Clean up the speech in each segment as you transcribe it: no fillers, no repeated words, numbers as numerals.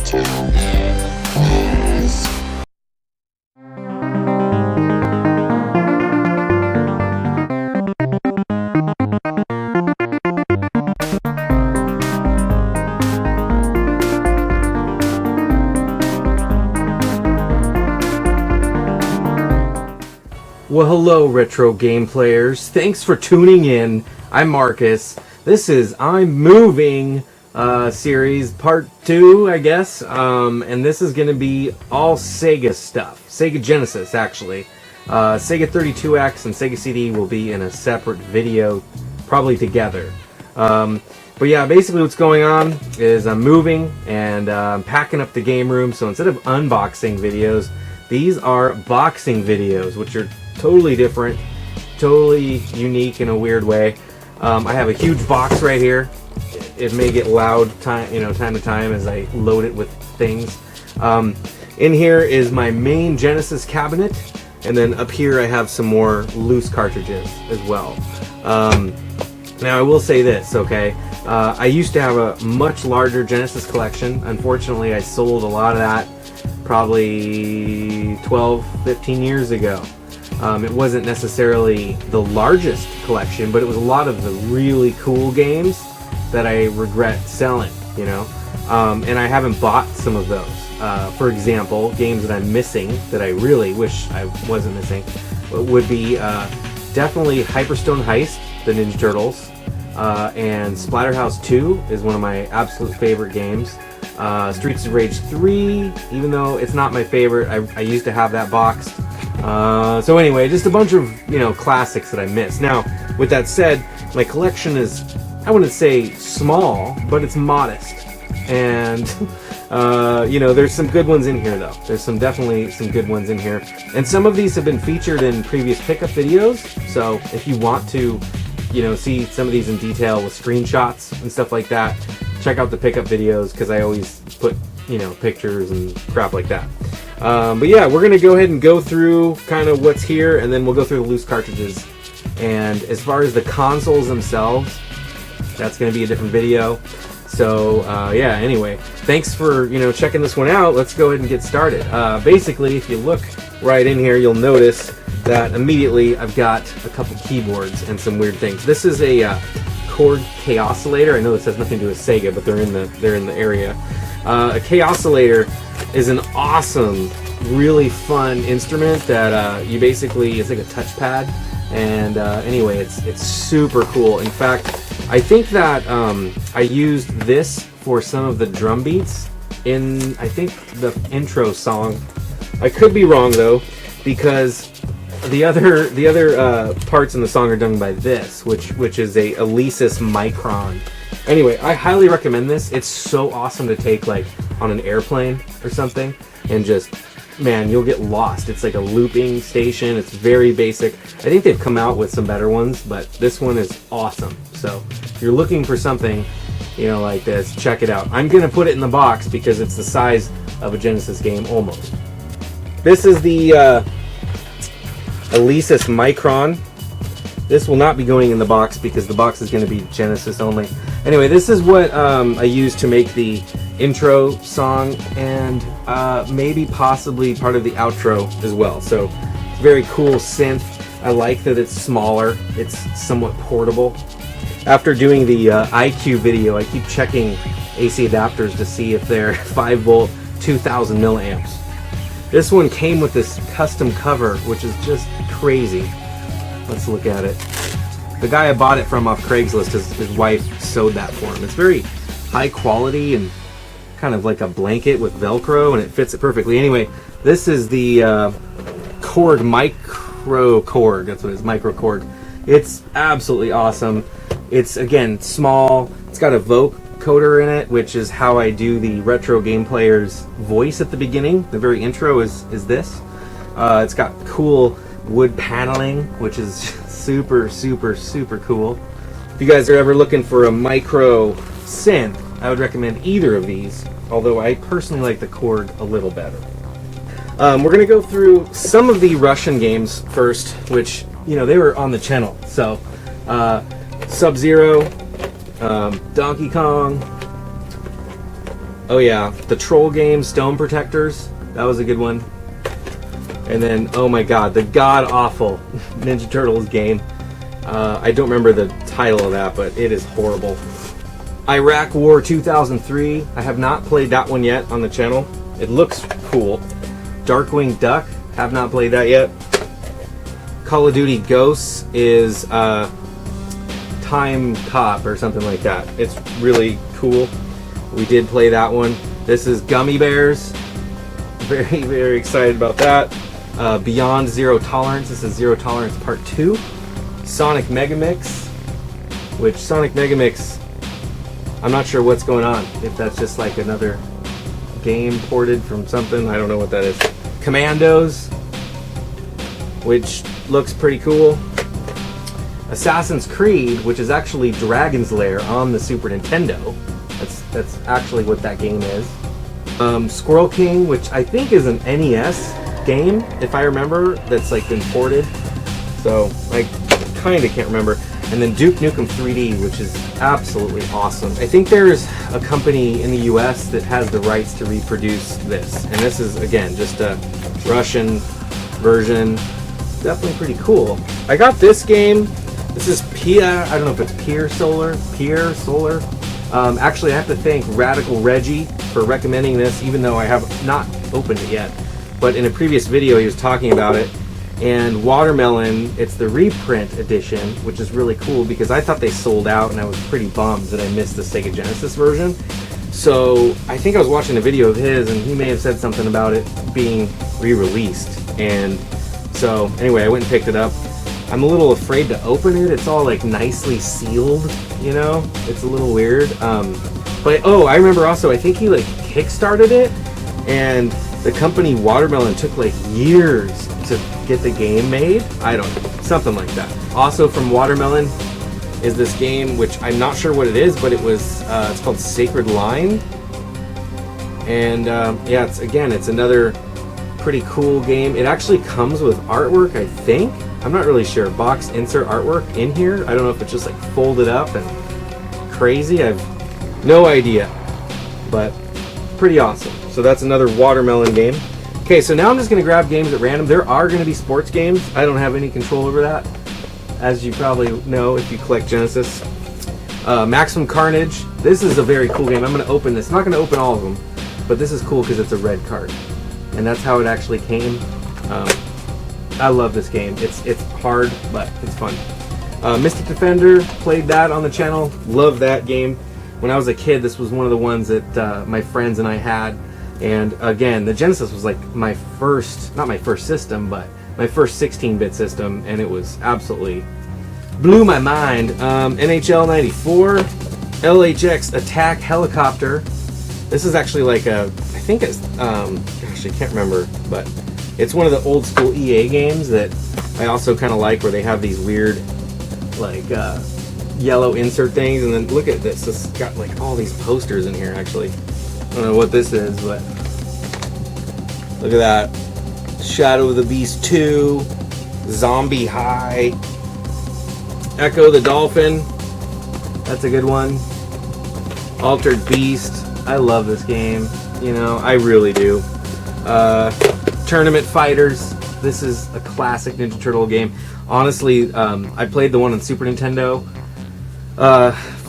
Well, hello, retro game players. Thanks for tuning in. I'm Marcus. This is I'm Moving series part 2, I guess. And this is going to be all Sega stuff. Sega Genesis, actually. Sega 32X and Sega CD will be in a separate video, probably together. But yeah, basically what's going on is I'm moving and I'm packing up the game room. So instead of unboxing videos, these are boxing videos, which are totally different, totally unique in a weird way. I have a huge box right here. It may get loud time to time as I load it with things. In here is my main Genesis cabinet, and then up here I have some more loose cartridges as well. Now I will say this, okay? I used to have a much larger Genesis collection. Unfortunately, I sold a lot of that probably 12-15 years ago. It wasn't necessarily the largest collection, but it was a lot of the really cool games that I regret selling, you know? And I haven't bought some of those. For example, games that I'm missing that I really wish I wasn't missing would be definitely Hyperstone Heist, the Ninja Turtles, and Splatterhouse 2 is one of my absolute favorite games. Streets of Rage 3, even though it's not my favorite, I used to have that boxed. So anyway, just a bunch of, classics that I missed. Now, with that said, my collection is, I wouldn't say small, but it's modest. And, there's some good ones in here, though. There's definitely some good ones in here. And some of these have been featured in previous pickup videos. So if you want to, see some of these in detail with screenshots and stuff like that, check out the pickup videos, because I always put, pictures and crap like that. But yeah, we're going to go ahead and go through kind of what's here, and then we'll go through the loose cartridges. And as far as the consoles themselves, that's going to be a different video. So yeah, anyway, thanks for checking this one out. Let's go ahead and get started. Basically, if you look right in here, you'll notice that immediately I've got a couple keyboards and some weird things. This is a Korg K-oscillator. I know this has nothing to do with Sega, but they're in the area. A K-oscillator is an awesome, really fun instrument that you basically, it's like a touchpad, and anyway, it's super cool. In fact, I think that I used this for some of the drum beats in, I think, the intro song. I could be wrong though, because the other parts in the song are done by this, which is a Alesis Micron. Anyway, I highly recommend this. It's so awesome to take like on an airplane or something, and just, man, you'll get lost. It's like a looping station. It's very basic. I think they've come out with some better ones, but this one is awesome. So if you're looking for something, like this, check it out. I'm gonna put it in the box because it's the size of a Genesis game almost. This is the Alesis Micron. This will not be going in the box because the box is going to be Genesis only. Anyway, this is what I used to make the intro song, and maybe possibly part of the outro as well. So it's a very cool synth. I like that it's smaller. It's somewhat portable. After doing the IQ video, I keep checking AC adapters to see if they're 5-volt, 2000 milliamps. This one came with this custom cover, which is just crazy. Let's look at it. The guy I bought it from off Craigslist, his wife sewed that for him. It's very high quality and kind of like a blanket with Velcro, and it fits it perfectly. Anyway, this is the Korg Micro Korg. That's what it is, Micro Korg. It's absolutely awesome. It's, again, small. It's got a vocoder in it, which is how I do the retro game player's voice at the beginning. The very intro is this. It's got cool wood paneling, which is super, super, super cool. If you guys are ever looking for a micro synth, I would recommend either of these, although I personally like the Korg a little better. We're going to go through some of the Russian games first, which, they were on the channel. So, Sub-Zero, Donkey Kong, Oh yeah, the troll game, Stone Protectors. That was a good one. And then, oh my god, the god-awful Ninja Turtles game. I don't remember the title of that, but it is horrible. Iraq War 2003. I have not played that one yet on the channel. It looks cool. Darkwing Duck. Have not played that yet. Call of Duty Ghosts is Time Cop or something like that. It's really cool. We did play that one. This is Gummy Bears. Very, very excited about that. Beyond Zero Tolerance. This is Zero Tolerance Part 2. Sonic Megamix, which Sonic Megamix, I'm not sure what's going on. If that's just like another game ported from something, I don't know what that is. Commandos, which looks pretty cool. Assassin's Creed, which is actually Dragon's Lair on the Super Nintendo. That's actually what that game is. Squirrel King, which I think is an NES game, if I remember, that's like been ported. So I kind of can't remember. And then Duke Nukem 3D, which is absolutely awesome. I think there's a company in the US that has the rights to reproduce this. And this is, again, just a Russian version. Definitely pretty cool. I got this game. This is Pia. I don't know if it's Pier Solar. Actually, I have to thank Radical Reggie for recommending this, even though I have not opened it yet. But in a previous video, he was talking about it. And Watermelon, it's the reprint edition, which is really cool because I thought they sold out and I was pretty bummed that I missed the SEGA Genesis version. So I think I was watching a video of his and he may have said something about it being re-released. And so anyway, I went and picked it up. I'm a little afraid to open it. It's all like nicely sealed, you know? It's a little weird. But oh, I remember also, I think he like kickstarted it and the company Watermelon took like years to get the game made. I don't know, something like that. Also from Watermelon is this game, which I'm not sure what it is, but it was, it's called Sacred Line. And yeah, it's another pretty cool game. It actually comes with artwork, I think. I'm not really sure. Box insert artwork in here. I don't know if it's just like folded up and crazy. I have no idea, but pretty awesome. So that's another Watermelon game. Okay, so now I'm just going to grab games at random. There are going to be sports games. I don't have any control over that, as you probably know if you collect Genesis. Maximum Carnage. This is a very cool game. I'm going to open this. I'm not going to open all of them, but this is cool because it's a red card. And that's how it actually came. I love this game. It's hard, but it's fun. Mystic Defender, played that on the channel. Love that game. When I was a kid, this was one of the ones that my friends and I had. And again, the Genesis was like my first, not my first system, but my first 16-bit system, and it was absolutely blew my mind. NHL 94, LHX Attack Helicopter. This is actually like a, I think it's, gosh, I can't remember, but it's one of the old school EA games that I also kind of like, where they have these weird, like, yellow insert things. And then look at this. This has got like all these posters in here, actually. I don't know what this is, but look at that. Shadow of the Beast 2, Zombie High, Echo the Dolphin. That's a good one. Altered Beast. I love this game. You know, I really do. Tournament Fighters. This is a classic Ninja Turtle game. Honestly, I played the one on Super Nintendo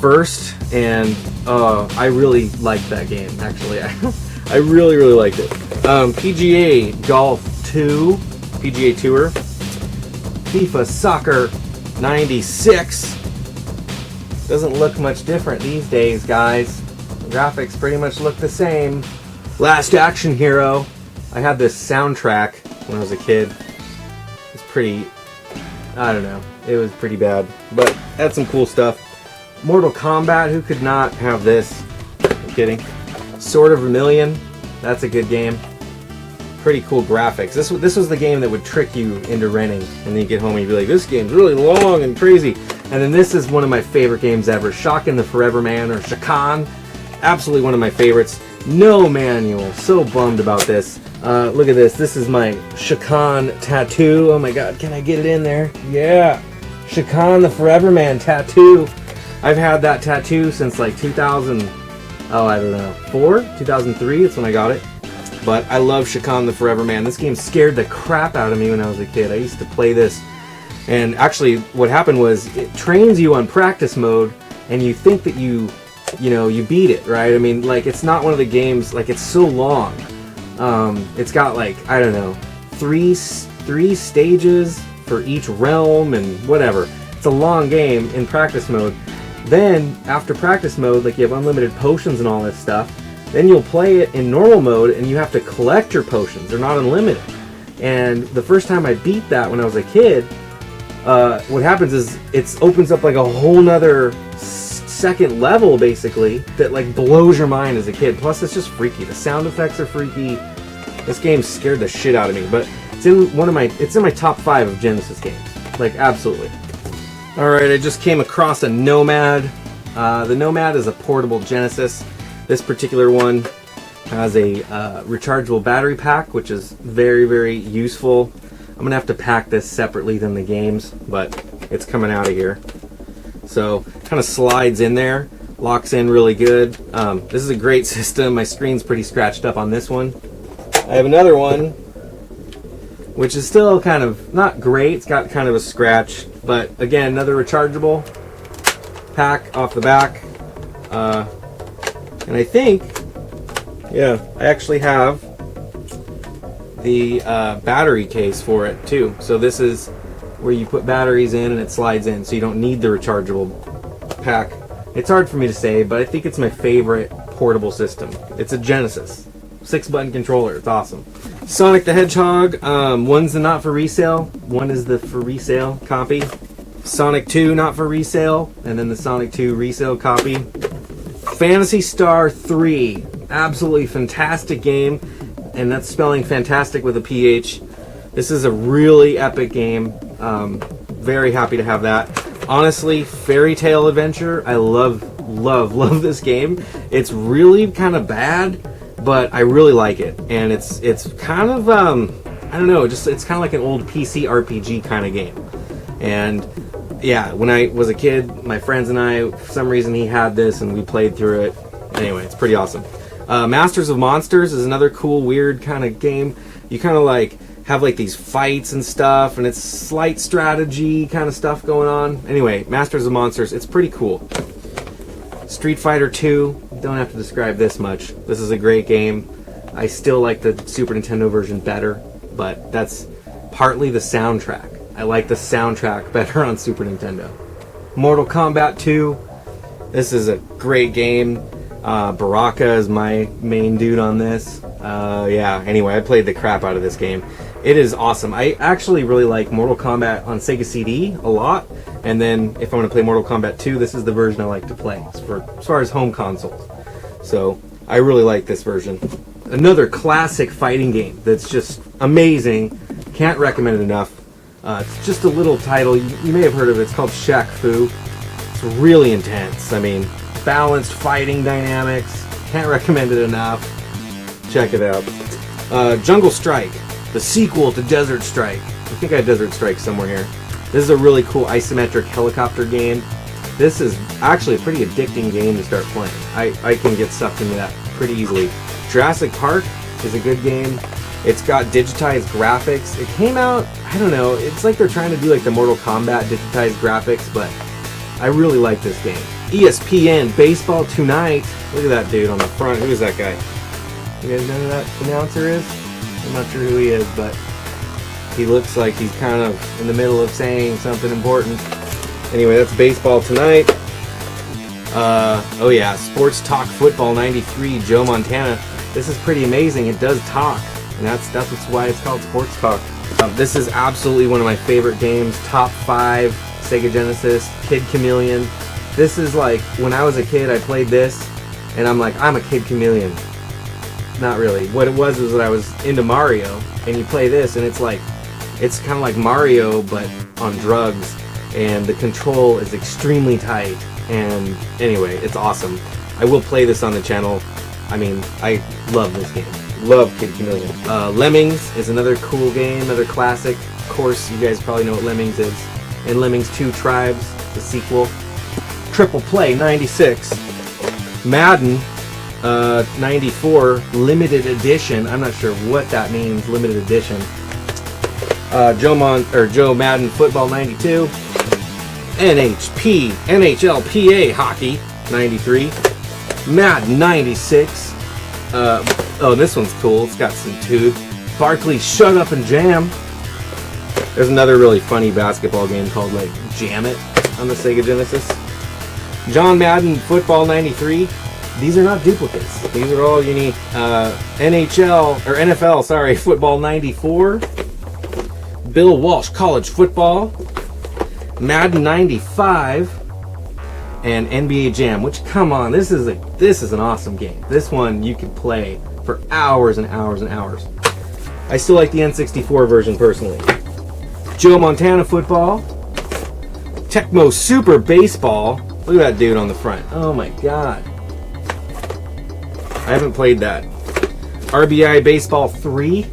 first, and I really liked that game, actually. I really, really liked it. PGA Golf 2, PGA Tour, FIFA Soccer 96. Doesn't look much different these days, guys. The graphics pretty much look the same. Last Action Hero. I had this soundtrack when I was a kid. It's pretty, I don't know, it was pretty bad, but had some cool stuff. Mortal Kombat, who could not have this? I'm kidding. Sword of Vermilion, that's a good game. Pretty cool graphics. This was the game that would trick you into renting, and then you get home and you'd be like, this game's really long and crazy. And then this is one of my favorite games ever, Shakan the Forever Man, or Shakan. Absolutely one of my favorites. No manual. So bummed about this. Look at this. This is my Shakan tattoo. Oh my god, can I get it in there? Yeah. Shakan the Forever Man tattoo. I've had that tattoo since like 2000. oh, I don't know, 2003, that's when I got it. But I love Shakan the Forever Man. This game scared the crap out of me when I was a kid. I used to play this, and actually what happened was it trains you on practice mode, and you think that you beat it, right? I mean, like, it's not one of the games, like, it's so long. It's got, like, I don't know, three stages for each realm and whatever. It's a long game in practice mode. Then, after practice mode, like, you have unlimited potions and all this stuff. Then you'll play it in normal mode, and you have to collect your potions. They're not unlimited. And the first time I beat that when I was a kid, what happens is it opens up like a whole nother second level, basically, that like blows your mind as a kid. Plus, it's just freaky. The sound effects are freaky. This game scared the shit out of me, but it's in my top 5 of Genesis games. Like, absolutely. All right, I just came across a Nomad. The Nomad is a portable Genesis. This particular one has a rechargeable battery pack, which is very, very useful. I'm going to have to pack this separately than the games, but it's coming out of here. So, kind of slides in there, locks in really good. This is a great system. My screen's pretty scratched up on this one. I have another one, which is still kind of not great. It's got kind of a scratch, but again, another rechargeable pack off the back. And I think, yeah, I actually have the battery case for it too. So this is where you put batteries in and it slides in, so you don't need the rechargeable pack. It's hard for me to say, but I think it's my favorite portable system. It's a Genesis 6-button controller. It's awesome. Sonic the Hedgehog, one's the not for resale, one is the for resale copy. Sonic 2 not for resale, and then the Sonic 2 resale copy. Phantasy Star 3, absolutely fantastic game, and that's spelling fantastic with a PH. This is a really epic game. Very happy to have that. Honestly, Fairy Tale Adventure, I love this game. It's really kind of bad, but I really like it, and it's kind of I don't know, it's kind of like an old PC RPG kind of game. And yeah, when I was a kid, my friends and I, for some reason, he had this and we played through it. Anyway, it's pretty awesome. Masters of Monsters is another cool, weird kind of game. You kind of like have like these fights and stuff, and it's slight strategy kind of stuff going on. Anyway, Masters of Monsters, it's pretty cool. Street Fighter 2, don't have to describe this much. This is a great game. I still like the Super Nintendo version better, but that's partly the soundtrack. I like the soundtrack better on Super Nintendo. Mortal Kombat 2. This is a great game. Baraka is my main dude on this. Yeah, anyway, I played the crap out of this game. It is awesome. I actually really like Mortal Kombat on Sega CD a lot. And then if I want to play Mortal Kombat 2, this is the version I like to play as far as home consoles. So I really like this version. Another classic fighting game that's just amazing. Can't recommend it enough. It's just a little title. You may have heard of it. It's called Shaq Fu. It's really intense. I mean, balanced fighting dynamics. Can't recommend it enough. Check it out. Jungle Strike, the sequel to Desert Strike. I think I had Desert Strike somewhere here. This is a really cool isometric helicopter game. This is actually a pretty addicting game to start playing. I can get sucked into that pretty easily. Jurassic Park is a good game. It's got digitized graphics. It came out, I don't know, it's like they're trying to do like the Mortal Kombat digitized graphics, but I really like this game. ESPN Baseball Tonight. Look at that dude on the front. Who is that guy? You guys know who that announcer is? I'm not sure who he is, but he looks like he's kind of in the middle of saying something important. Anyway, that's Baseball Tonight. Oh yeah, Sports Talk Football 93, Joe Montana. This is pretty amazing. It does talk. And that's why it's called Sports Talk. This is absolutely one of my favorite games. Top 5, SEGA Genesis, Kid Chameleon. This is like, when I was a kid, I played this, and I'm like, I'm a Kid Chameleon. Not really. What it was that I was into Mario, and you play this, and it's like, it's kind of like Mario, but on drugs, and the control is extremely tight, and anyway, it's awesome. I will play this on the channel. I mean, I love this game. Love Kid Chameleon. Lemmings is another cool game, another classic. Of course, you guys probably know what Lemmings is. And Lemmings 2 Tribes, the sequel. Triple Play 96. Madden. 94 limited edition. I'm not sure what that means, limited edition. Joe Madden Football 92. NHLPA Hockey 93. Madden 96. Oh, this one's cool. It's got some tube. Barkley Shut Up and Jam. There's another really funny basketball game called like Jam It on the SEGA Genesis. John Madden Football 93. These are not duplicates. These are all unique. NFL, Football 94. Bill Walsh College Football. Madden 95. And NBA Jam, which, come on, this is an awesome game. This one you can play for hours and hours and hours. I still like the N64 version personally. Joe Montana Football. Tecmo Super Baseball. Look at that dude on the front. Oh my god. I haven't played that. RBI Baseball 3.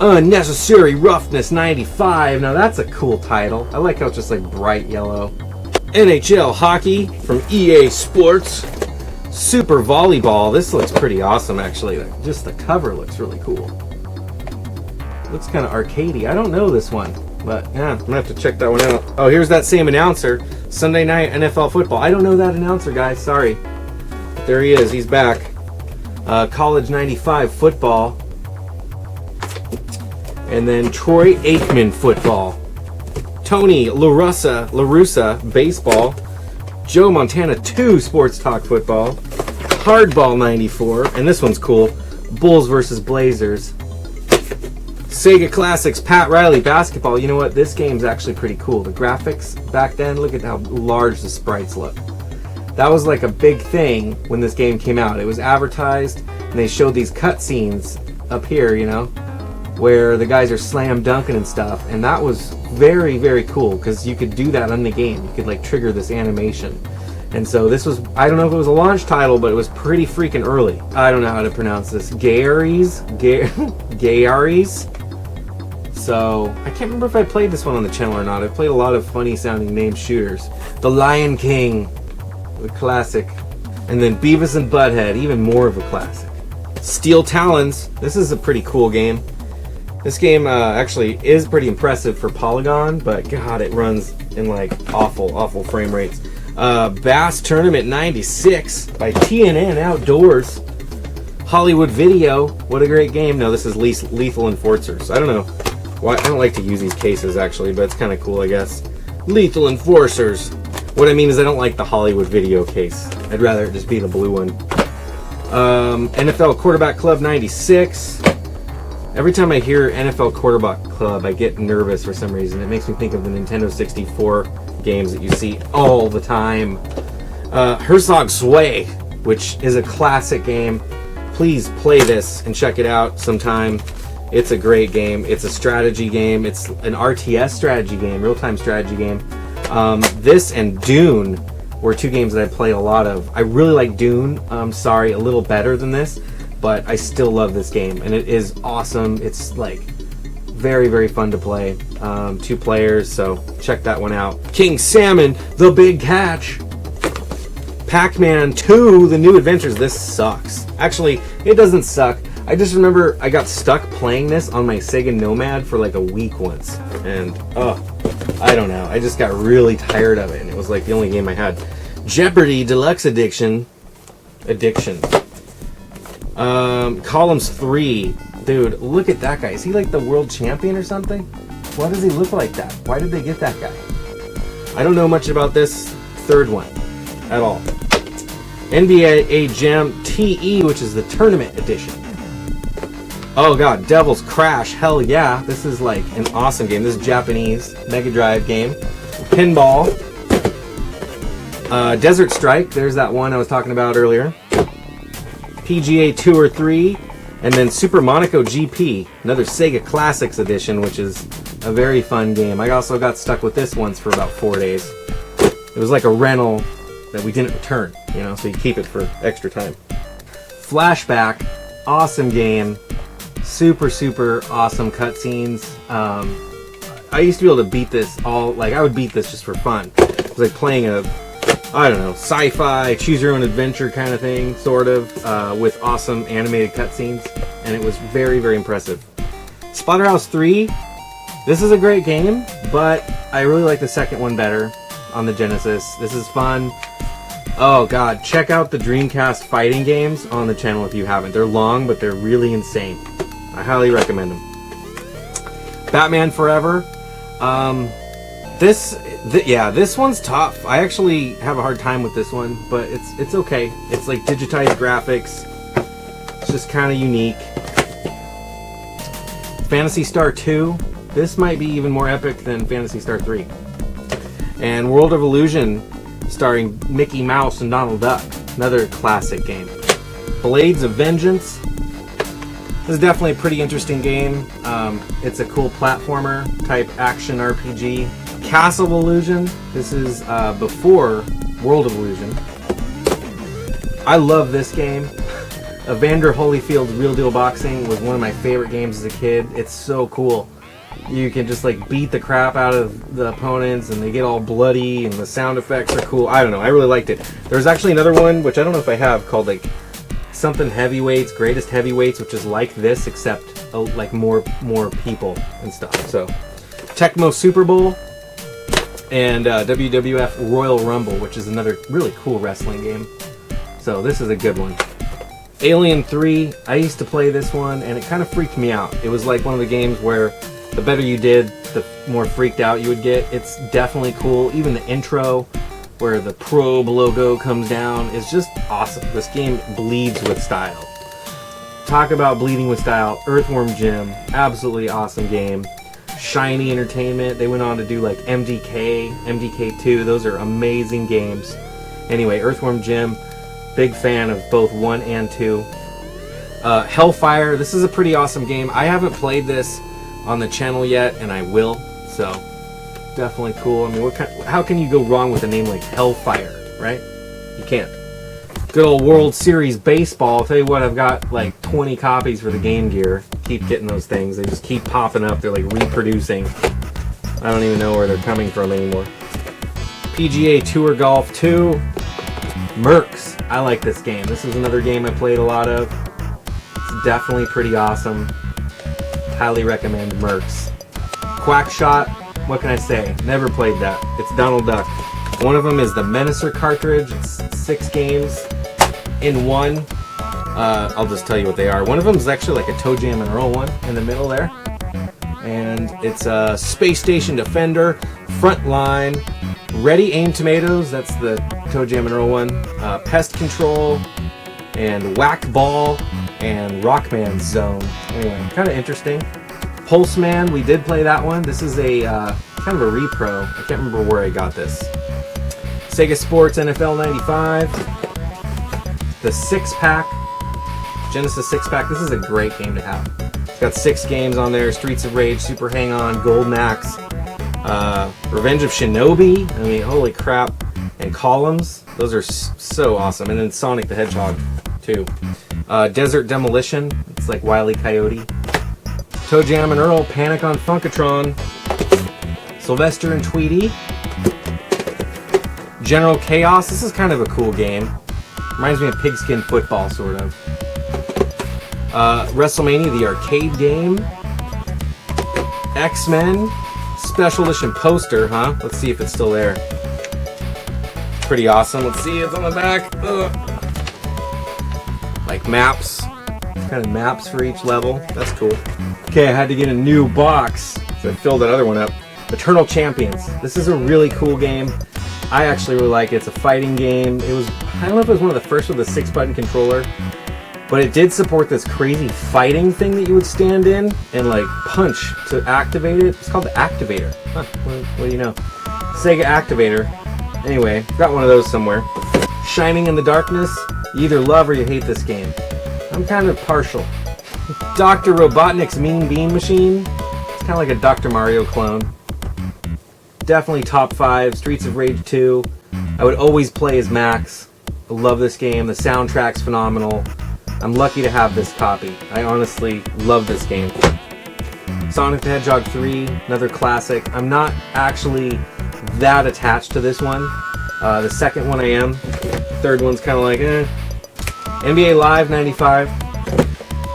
Unnecessary Roughness 95. Now that's a cool title. I like how it's just like bright yellow. NHL Hockey from EA Sports. Super Volleyball. This looks pretty awesome actually. Just the cover looks really cool. Looks kind of arcadey. I don't know this one, but yeah, I'm gonna have to check that one out. Oh, here's that same announcer. Sunday Night NFL Football. I don't know that announcer, guys. Sorry. There he is. He's back. College 95 Football. And then Troy Aikman Football. Tony La Russa Baseball. Joe Montana 2 Sports Talk Football. Hardball 94. And this one's cool. Bulls versus Blazers. Sega Classics Pat Riley Basketball. You know what? This game's actually pretty cool. The graphics back then, look at how large the sprites look. That was like a big thing when this game came out. It was advertised and they showed these cutscenes up here, you know, where the guys are slam dunking and stuff. And that was very, very cool because you could do that on the game. You could like trigger this animation. And so this was, I don't know if it was a launch title, but it was pretty freaking early. I don't know how to pronounce this. Gayaries? So, I can't remember if I played this one on the channel or not. I've played a lot of funny sounding named shooters. The Lion King, the classic. And then Beavis and Butthead, even more of a classic. Steel Talons, this is a pretty cool game. This game actually is pretty impressive for Polygon, but god, it runs in like awful frame rates. Bass Tournament 96 by TNN Outdoors. Hollywood Video, what a great game. No, this is Lethal Enforcers. I don't know. Well, I don't like to use these cases actually, but it's kind of cool, I guess. Lethal Enforcers. What I mean is I don't like the Hollywood Video case. I'd rather it just be the blue one. NFL Quarterback Club 96. Every time I hear NFL Quarterback Club, I get nervous for some reason. It makes me think of the Nintendo 64 games that you see all the time. Herzog Sway, which is a classic game. Please play this and check it out sometime. It's a great game. It's a strategy game. It's an RTS strategy game, real-time strategy game. This and Dune were two games that I played a lot of. I really like Dune. Sorry, a little better than this, but I still love this game, and it is awesome. It's like very, very fun to play. 2 players, so check that one out. King Salmon, The Big Catch. Pac-Man 2, The New Adventures. This sucks. Actually, it doesn't suck. I just remember I got stuck playing this on my SEGA Nomad for like a week once. And, I don't know. I just got really tired of it. And it was like the only game I had. Jeopardy Deluxe Edition. Columns 3. Dude, look at that guy. Is he like the world champion or something? Why does he look like that? Why did they get that guy? I don't know much about this third one at all. NBA Jam TE, which is the tournament edition. Oh god, Devil's Crash, hell yeah. This is like an awesome game. This is Japanese Mega Drive game. Pinball. Desert Strike, there's that one I was talking about earlier. PGA Tour 3. And then Super Monaco GP, another Sega Classics edition, which is a very fun game. I also got stuck with this once for about 4 days. It was like a rental that we didn't return, you know, so you keep it for extra time. Flashback, awesome game. Super, super awesome cutscenes. I used to be able to beat this I would beat this just for fun. It was like playing a I don't know, sci-fi, choose your own adventure kind of thing, sort of, with awesome animated cutscenes, and it was very, very impressive. Splatterhouse 3, this is a great game, but I really like the second one better on the Genesis. This is fun. Oh god, check out the Dreamcast fighting games on the channel if you haven't. They're long, but they're really insane. I highly recommend them. Batman Forever. This one's tough. I actually have a hard time with this one, but it's okay. It's like digitized graphics. It's just kind of unique. Phantasy Star 2. This might be even more epic than Phantasy Star 3. And World of Illusion, starring Mickey Mouse and Donald Duck. Another classic game. Blades of Vengeance. This is definitely a pretty interesting game. It's a cool platformer type action RPG. Castle Illusion. This is before World of Illusion. I love this game. Evander Holyfield's Real Deal Boxing was one of my favorite games as a kid. It's so cool. You can just like beat the crap out of the opponents and they get all bloody and the sound effects are cool. I don't know, I really liked it. There's actually another one, which I don't know if I have, called like something Heavyweights, Greatest Heavyweights, which is like this except like more people and stuff. So Tecmo Super Bowl and WWF Royal Rumble, which is another really cool wrestling game. So this is a good one. Alien 3, I used to play this one and it kind of freaked me out. It was like one of the games where the better you did, the more freaked out you would get. It's definitely cool. Even the intro where the probe logo comes down is just awesome. This game bleeds with style. Talk about bleeding with style. Earthworm Jim, absolutely awesome game. Shiny Entertainment, they went on to do like MDK, MDK2. Those are amazing games. Anyway, Earthworm Jim, big fan of both 1 and 2. Hellfire, this is a pretty awesome game. I haven't played this on the channel yet, and I will, so definitely cool. I mean, how can you go wrong with a name like Hellfire, right? You can't. Good old World Series Baseball. I'll tell you what, I've got like 20 copies for the Game Gear. Keep getting those things. They just keep popping up. They're like reproducing. I don't even know where they're coming from anymore. PGA Tour Golf 2. Mercs. I like this game. This is another game I played a lot of. It's definitely pretty awesome. Highly recommend Mercs. Quackshot, what can I say? Never played that. It's Donald Duck. One of them is the Menacer cartridge. It's 6 games in one. I'll just tell you what they are. One of them is actually like a Toe Jam and Earl one in the middle there. And it's a Space Station Defender, Frontline, Ready Aim Tomatoes, that's the Toe Jam and Earl one, Pest Control, and Whack Ball, and Rockman Zone. Anyway, kind of interesting. Pulseman, we did play that one. This is a kind of a repro. I can't remember where I got this. Sega Sports NFL 95. The 6-pack. Genesis 6-pack. This is a great game to have. It's got 6 games on there. Streets of Rage, Super Hang-On, Golden Axe, Revenge of Shinobi. I mean, holy crap. And Columns. Those are so awesome. And then Sonic the Hedgehog, too. Desert Demolition. It's like Wile E. Coyote. Toe Jam and Earl, Panic on Funkatron. Sylvester and Tweety. General Chaos. This is kind of a cool game. Reminds me of Pigskin Football, sort of. WrestleMania, the arcade game. X-Men. Special edition poster, huh? Let's see if it's still there. Pretty awesome. Let's see, it's on the back. Ugh. Like maps. Kind of maps for each level. That's cool. Okay, I had to get a new box, so I filled that other one up. Eternal Champions. This is a really cool game. I actually really like it. It's a fighting game. It was, I don't know if it was one of the first with a 6-button controller, but it did support this crazy fighting thing that you would stand in and like punch to activate it. It's called the Activator. Huh, what do you know? Sega Activator. Anyway, got one of those somewhere. Shining in the Darkness. You either love or you hate this game. I'm kind of partial. Dr. Robotnik's Mean Bean Machine. It's kind of like a Dr. Mario clone. Definitely top 5. Streets of Rage 2. I would always play as Max. I love this game. The soundtrack's phenomenal. I'm lucky to have this copy. I honestly love this game. Sonic the Hedgehog 3, another classic. I'm not actually that attached to this one. The second one I am. Third one's kind of like, eh. NBA Live 95.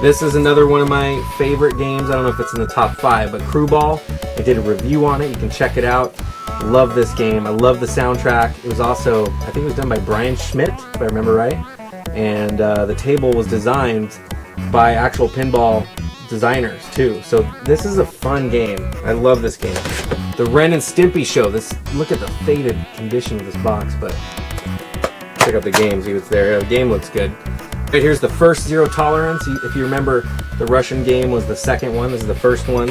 This is another one of my favorite games. I don't know if it's in the top 5, but Crew Ball. I did a review on it. You can check it out. Love this game. I love the soundtrack. It was also, I think it was done by Brian Schmidt, if I remember right. And the table was designed by actual pinball designers too. So this is a fun game. I love this game. The Ren and Stimpy Show. Look at the faded condition of this box, but check out the game, see what's there. Yeah, the game looks good. Right, here's the first Zero Tolerance. If you remember, the Russian game was the second one. This is the first one.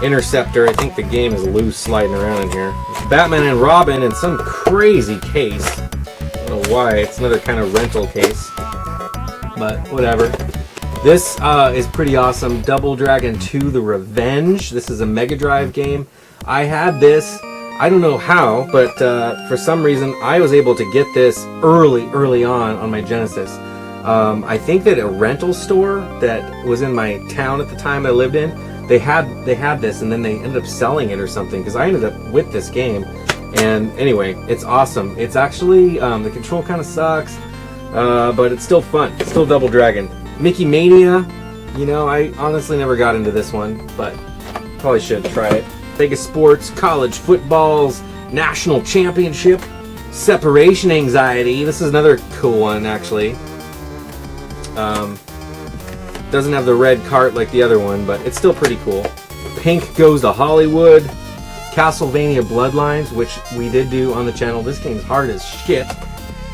Interceptor. I think the game is loose sliding around in here. Batman and Robin in some crazy case. I don't know why. It's another kind of rental case, but whatever. This is pretty awesome. Double Dragon 2: The Revenge. This is a Mega Drive game. I had this, I don't know how, but for some reason I was able to get this early on my Genesis. I think that a rental store that was in my town at the time I lived in, they had this, and then they ended up selling it or something, because I ended up with this game. And anyway, it's awesome. It's actually, the control kind of sucks, but it's still fun. It's still Double Dragon. Mickey Mania, you know, I honestly never got into this one, but probably should try it. SEGA Sports, College Footballs, National Championship, Separation Anxiety. This is another cool one, actually. Doesn't have the red cart like the other one, but it's still pretty cool. Pink Goes to Hollywood, Castlevania Bloodlines, which we did do on the channel. This game's hard as shit.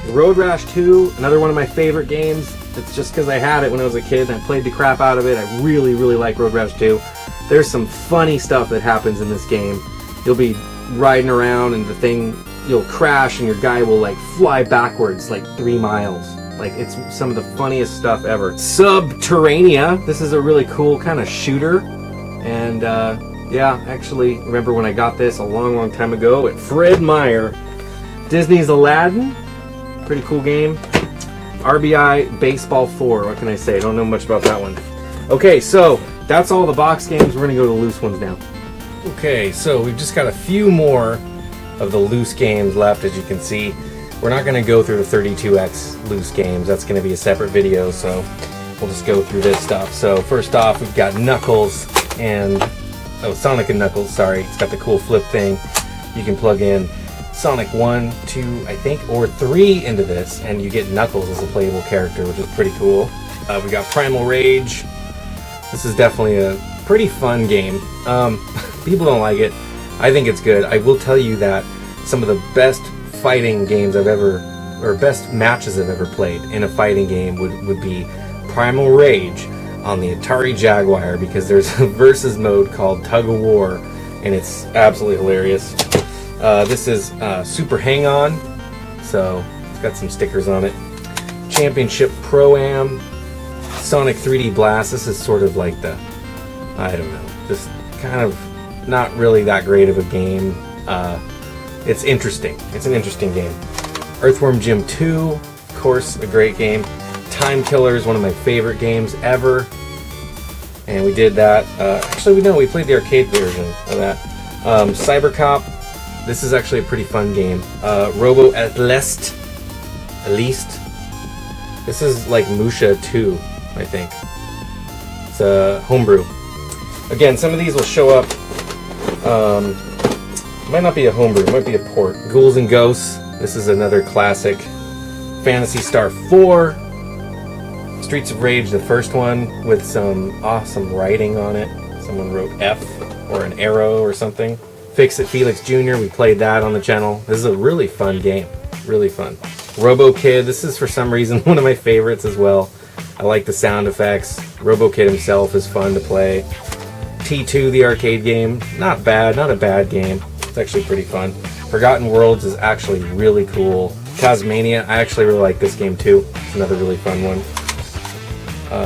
Road Rash 2, another one of my favorite games. It's just because I had it when I was a kid and I played the crap out of it. I really like Road Rash 2. There's some funny stuff that happens in this game. You'll be riding around and the thing, you'll crash and your guy will like fly backwards like 3 miles. Like, it's some of the funniest stuff ever. Subterranea. This is a really cool kind of shooter. And yeah, actually remember when I got this a long time ago at Fred Meyer. Disney's Aladdin. Pretty cool game. RBI Baseball 4. What can I say? I don't know much about that one. Okay, so that's all the box games. We're going to go to loose ones now. Okay, so we've just got a few more of the loose games left, as you can see. We're not going to go through the 32X loose games. That's going to be a separate video, so we'll just go through this stuff. So first off, we've got Knuckles and... oh, Sonic and Knuckles, sorry. It's got the cool flip thing. You can plug in Sonic 1, 2, I think, or 3 into this, and you get Knuckles as a playable character, which is pretty cool. We got Primal Rage. This is definitely a pretty fun game. People don't like it. I think it's good. I will tell you that some of the best fighting games I've ever, or best matches I've ever played in a fighting game would be Primal Rage on the Atari Jaguar, because there's a versus mode called Tug of War, and it's absolutely hilarious. This is Super Hang-On, so it's got some stickers on it. Championship Pro-Am, Sonic 3D Blast. This is sort of like the, I don't know, just kind of not really that great of a game. It's interesting. It's an interesting game. Earthworm Jim 2, of course, a great game. Time Killer is one of my favorite games ever, and we did that. Actually, we played the arcade version of that. Cybercop. This is actually a pretty fun game. Robo Eliste. This is like Musha 2, I think. It's a homebrew. Again, some of these will show up. Might not be a homebrew, it might be a port. Ghouls and Ghosts. This is another classic. Phantasy Star 4. Streets of Rage, the first one, with some awesome writing on it. Someone wrote F or an arrow or something. Fix It Felix Jr., we played that on the channel. This is a really fun game. Really fun. Robo Kid, this is for some reason one of my favorites as well. I like the sound effects. Robo Kid himself is fun to play. T2, the arcade game, not bad, not a bad game. It's actually pretty fun. Forgotten Worlds is actually really cool. Cosmania, I actually really like this game too. It's another really fun one.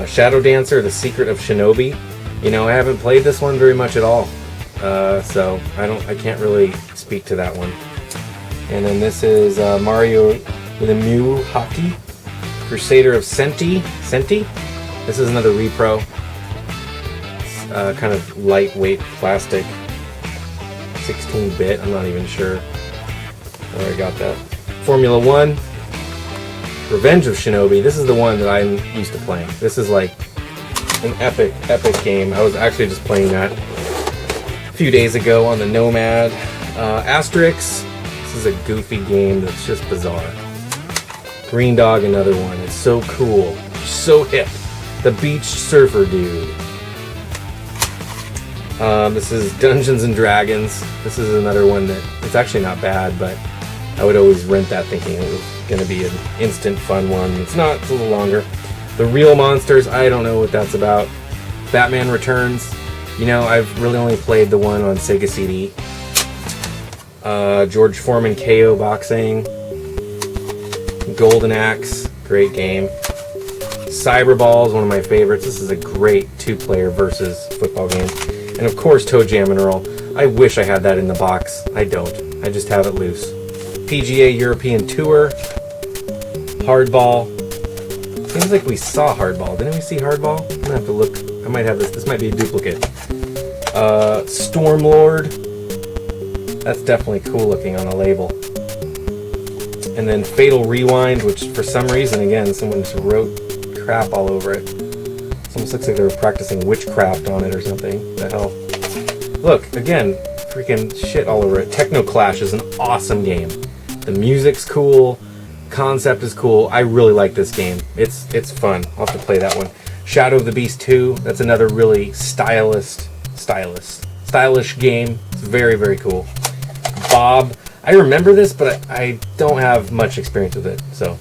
Shadow Dancer, The Secret of Shinobi. You know, I haven't played this one very much at all. So I can't really speak to that one. And then this is Mario Lemieux Hockey, Crusader of Senti. This is another repro. It's kind of lightweight plastic, 16-bit. I'm not even sure where I got that. Formula 1, Revenge of Shinobi. This is the one that I'm used to playing. This is like an epic game. I was actually just playing that a few days ago on the Nomad. Asterix. This is a goofy game that's just bizarre. Green Dog, another one. It's so cool. So hip. The Beach Surfer Dude. This is Dungeons and Dragons. This is another one that it's actually not bad, but I would always rent that thinking it was going to be an instant fun one. It's not. It's a little longer. The Real Monsters. I don't know what that's about. Batman Returns. You know, I've really only played the one on Sega CD. George Foreman KO Boxing. Golden Axe. Great game. Cyberball is one of my favorites. This is a great two-player versus football game. And of course, Toe Jam and Earl. I wish I had that in the box. I don't. I just have it loose. PGA European Tour. Hardball. Seems like we saw Hardball. Didn't we see Hardball? I'm gonna have to look. I might have this. This might be a duplicate. Stormlord. That's definitely cool looking on a label. And then Fatal Rewind, which for some reason, again, someone just wrote crap all over it. It almost looks like they were practicing witchcraft on it or something. The hell? Look, again, freaking shit all over it. Techno Clash is an awesome game. The music's cool. Concept is cool. I really like this game. It's fun. I'll have to play that one. Shadow of the Beast 2. That's another really stylish game. It's very, very cool. Bob. I remember this, but I don't have much experience with it, so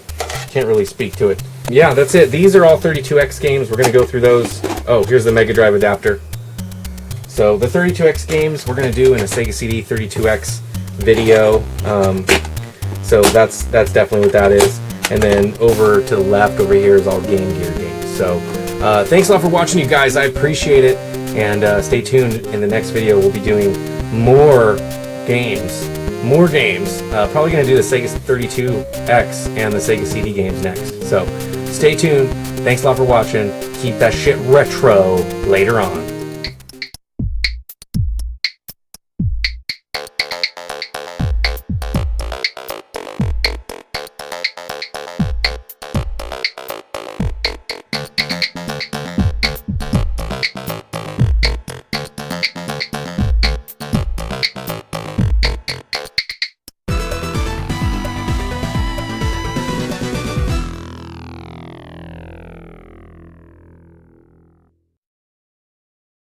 can't really speak to it. Yeah, that's it. These are all 32X games. We're going to go through those. Oh, here's the Mega Drive adapter. So the 32X games we're going to do in a Sega CD 32X video. So that's definitely what that is. And then over to the left over here is all Game Gear games. So thanks a lot for watching, you guys. I appreciate it. And stay tuned. In the next video, we'll be doing more games. Probably going to do the Sega 32X and the Sega CD games next. So stay tuned. Thanks a lot for watching. Keep that shit retro later on.